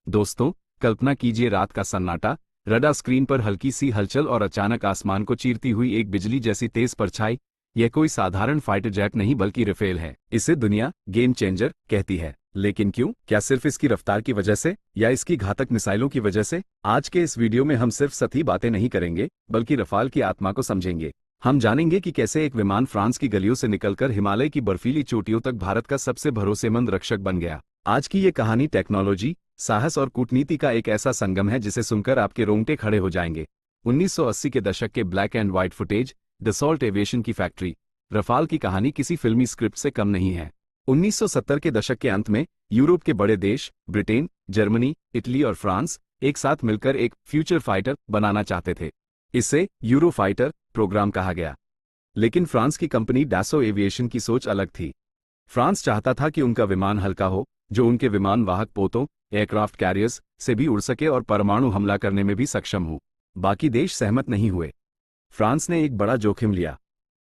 दोस्तों, कल्पना कीजिए रात का सन्नाटा, रडार स्क्रीन पर हल्की सी हलचल और अचानक आसमान को चीरती हुई एक बिजली जैसी तेज परछाई। यह कोई साधारण फाइटर जेट नहीं बल्कि राफेल है। इसे दुनिया गेम चेंजर कहती है। लेकिन क्यों? क्या सिर्फ इसकी रफ्तार की वजह से या इसकी घातक मिसाइलों की वजह से? आज के इस वीडियो में हम सिर्फ सतही बातें नहीं करेंगे बल्कि रफाल की आत्मा को समझेंगे। हम जानेंगे कि कैसे एक विमान फ्रांस की गलियों से निकलकर हिमालय की बर्फीली चोटियों तक भारत का सबसे भरोसेमंद रक्षक बन गया। आज की ये कहानी टेक्नोलॉजी, साहस और कूटनीति का एक ऐसा संगम है जिसे सुनकर आपके रोंगटे खड़े हो जाएंगे। 1980 के दशक के black and white footage, Dassault aviation की फैक्ट्री, रफाल की कहानी किसी फिल्मी स्क्रिप्ट से कम नहीं है। 1970 के दशक के अंत में यूरोप के बड़े देश ब्रिटेन, जर्मनी, इटली और फ्रांस एक साथ मिलकर एक फ्यूचर फाइटर बनाना चाहते थे। इसे यूरोफाइटर प्रोग्राम कहा गया। लेकिन फ्रांस की कंपनी डैसो एविएशन की सोच अलग थी। फ्रांस चाहता था कि उनका विमान हल्का हो, जो उनके विमान वाहक पोतों, एयरक्राफ्ट कैरियर्स से भी उड़ सके और परमाणु हमला करने में भी सक्षम हो। बाकी देश सहमत नहीं हुए। फ्रांस ने एक बड़ा जोखिम लिया।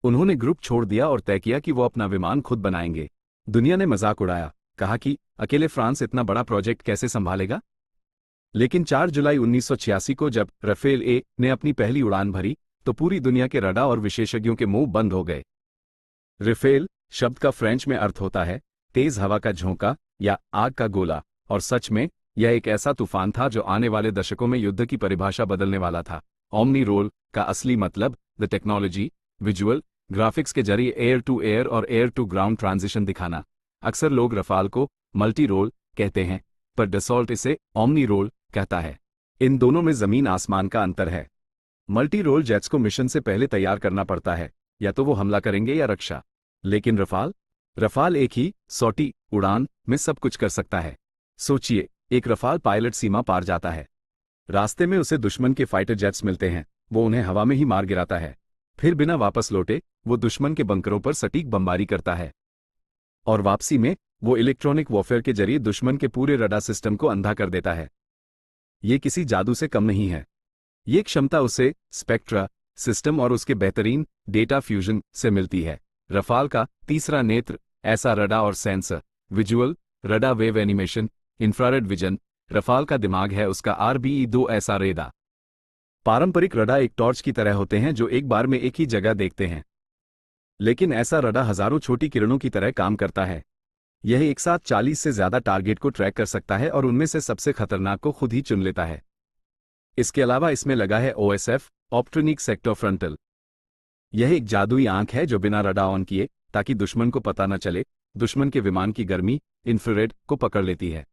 उन्होंने ग्रुप छोड़ दिया और तय किया कि वो अपना विमान खुद बनाएंगे। दुनिया ने मजाक उड़ाया, कहा कि अकेले फ्रांस इतना बड़ा प्रोजेक्ट कैसे संभालेगा। लेकिन 4 जुलाई 1986 को जब राफेल ए ने अपनी पहली उड़ान भरी तो पूरी दुनिया के रडार और विशेषज्ञों के मुंह बंद हो गए। राफेल शब्द का फ्रेंच में अर्थ होता है तेज हवा का झोंका या आग का गोला, और सच में यह एक ऐसा तूफान था जो आने वाले दशकों में युद्ध की परिभाषा बदलने वाला था। ओमनी रोल का असली मतलब द टेक्नोलॉजी, विजुअल ग्राफिक्स के जरिए एयर टू एयर और एयर टू ग्राउंड ट्रांजिशन दिखाना। अक्सर लोग रफाल को मल्टी रोल कहते हैं, पर डसॉल्ट इसे ओमनी रोल कहता है। इन दोनों में जमीन आसमान का अंतर है। मल्टी रोल जेट्स को मिशन से पहले तैयार करना पड़ता है, या तो वो हमला करेंगे या रक्षा। लेकिन रफाल एक ही सॉटी उड़ान में सब कुछ कर सकता है। सोचिए, एक रफाल पायलट सीमा पार जाता है। रास्ते में उसे दुश्मन के फाइटर जेट्स मिलते हैं, वो उन्हें हवा में ही मार गिराता है। फिर बिना वापस लौटे वो दुश्मन के बंकरों पर सटीक बमबारी करता है, और वापसी में वो इलेक्ट्रॉनिक वॉरफेयर के जरिए दुश्मन के पूरे रडार सिस्टम को अंधा कर देता है। ये किसी जादू से कम नहीं है। ये क्षमता उसे स्पेक्ट्रा सिस्टम और उसके बेहतरीन डेटा फ्यूजन से मिलती है। रफाल का तीसरा नेत्र ऐसा रडार और sensor, visual radar wave animation, infrared vision. Rafale का दिमाग है उसका RBE-2 ऐसा रेडार। पारंपरिक रडार एक टॉर्च की तरह होते हैं जो एक बार में एक ही जगह देखते हैं, लेकिन ऐसा रडार हजारों छोटी किरणों की तरह काम करता है। यह एक साथ 40 से ज्यादा टारगेट को ट्रैक कर सकता है और उनमें से सबसे खतरनाक को खुद ही चुन लेता है। इसके अलावा इसमें लगा है OSF, ऑप्ट्रोनिक सेक्टर फ्रंटल। यह एक जादुई आंख है जो बिना रडार ऑन किए, ताकि दुश्मन को पता न चले, दुश्मन के विमान की गर्मी इंफ्रारेड को पकड़ लेती है।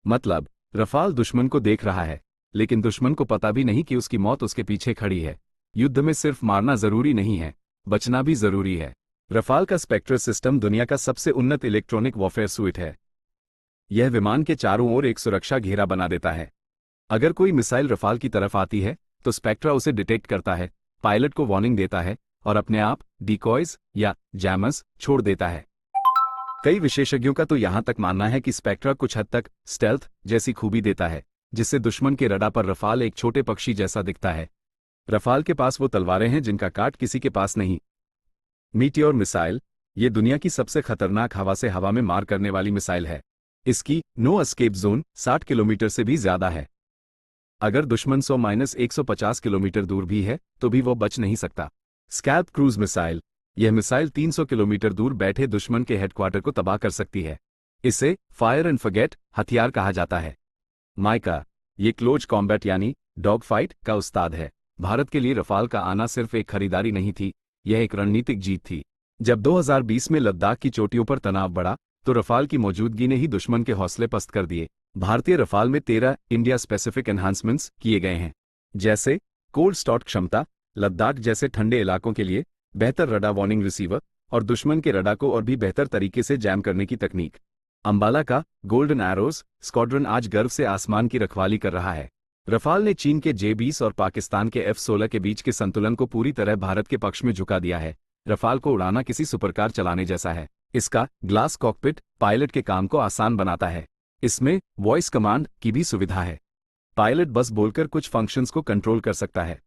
मतलब रफाल दुश्मन को देख रहा है, लेकिन दुश्मन को पता भी नहीं कि उसकी मौत उसके पीछे खड़ी है। युद्ध में सिर्फ मारना जरूरी नहीं है, बचना भी जरूरी है। रफाल का स्पेक्ट्रल सिस्टम दुनिया का सबसे उन्नत इलेक्ट्रॉनिक वॉरफेयर सूट है। यह विमान के चारों ओर एक सुरक्षा घेरा बना देता है। अगर कोई मिसाइल रफाल की तरफ आती है तो स्पेक्ट्रा उसे डिटेक्ट करता है, पायलट को वार्निंग देता है और अपने आप डिकॉयज या जैमर्स छोड़ देता है। कई विशेषज्ञों का तो यहां तक मानना है कि स्पेक्ट्रा कुछ हद तक स्टेल्थ जैसी खूबी देता है, जिससे दुश्मन के रडार पर रफाल एक छोटे पक्षी जैसा दिखता है। रफाल के पास वो तलवारें हैं जिनका काट किसी के पास नहीं। मीटियोर मिसाइल, ये दुनिया की सबसे खतरनाक हवा से हवा में मार करने वाली मिसाइल है। इसकी नो एस्केप जोन 60 किलोमीटर से भी ज्यादा है। अगर दुश्मन 100-150 किलोमीटर दूर भी है तो भी वो बच नहीं सकता। स्कैल्प क्रूज मिसाइल, यह मिसाइल 300 किलोमीटर दूर बैठे दुश्मन के हेडक्वार्टर को तबाह कर सकती है। इसे फायर एंड फॉरगेट हथियार कहा जाता है। माइका, ये क्लोज कॉम्बैट यानी डॉग फाइट का उस्ताद है। भारत के लिए रफाल का आना सिर्फ एक खरीदारी नहीं थी, यह एक रणनीतिक जीत थी। जब 2020 में लद्दाख की चोटियों पर तनाव बढ़ा तो रफाल की मौजूदगी ने ही दुश्मन के हौसले पस्त कर दिए। भारतीय रफाल में 13 इंडिया स्पेसिफिक एनहांसमेंट्स किए गए हैं, जैसे कोल्ड स्टार्ट क्षमता, लद्दाख जैसे ठंडे इलाकों के लिए बेहतर रडार वार्निंग रिसीवर और दुश्मन के रडार को और भी बेहतर तरीके से जैम करने की तकनीक। अंबाला का गोल्डन एरोज स्क्वाड्रन आज गर्व से आसमान की रखवाली कर रहा है। रफाल ने चीन के J-20 और पाकिस्तान के F-16 के बीच के संतुलन को पूरी तरह भारत के पक्ष में झुका दिया है। रफाल को उड़ाना किसी सुपरकार चलाने जैसा है। इसका ग्लास कॉकपिट पायलट के काम को आसान बनाता है। इसमें वॉइस कमांड की भी सुविधा है। पायलट बस बोलकर कुछ फंक्शंस को कंट्रोल कर सकता है।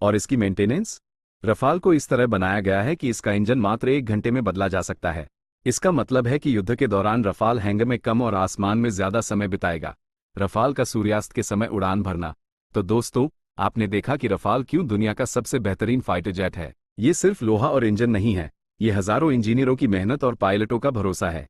और इसकी मेंटेनेंस, रफाल को इस तरह बनाया गया है कि इसका इंजन मात्र 1 घंटे में बदला जा सकता है। इसका मतलब है कि युद्ध के दौरान रफाल हैंगर में कम और आसमान में ज्यादा समय बिताएगा। रफाल का सूर्यास्त के समय उड़ान भरना। तो दोस्तों, आपने देखा कि रफाल क्यों दुनिया का सबसे बेहतरीन फाइटर जेट है। ये सिर्फ लोहा और इंजन नहीं है, ये हजारों इंजीनियरों की मेहनत और पायलटों का भरोसा है।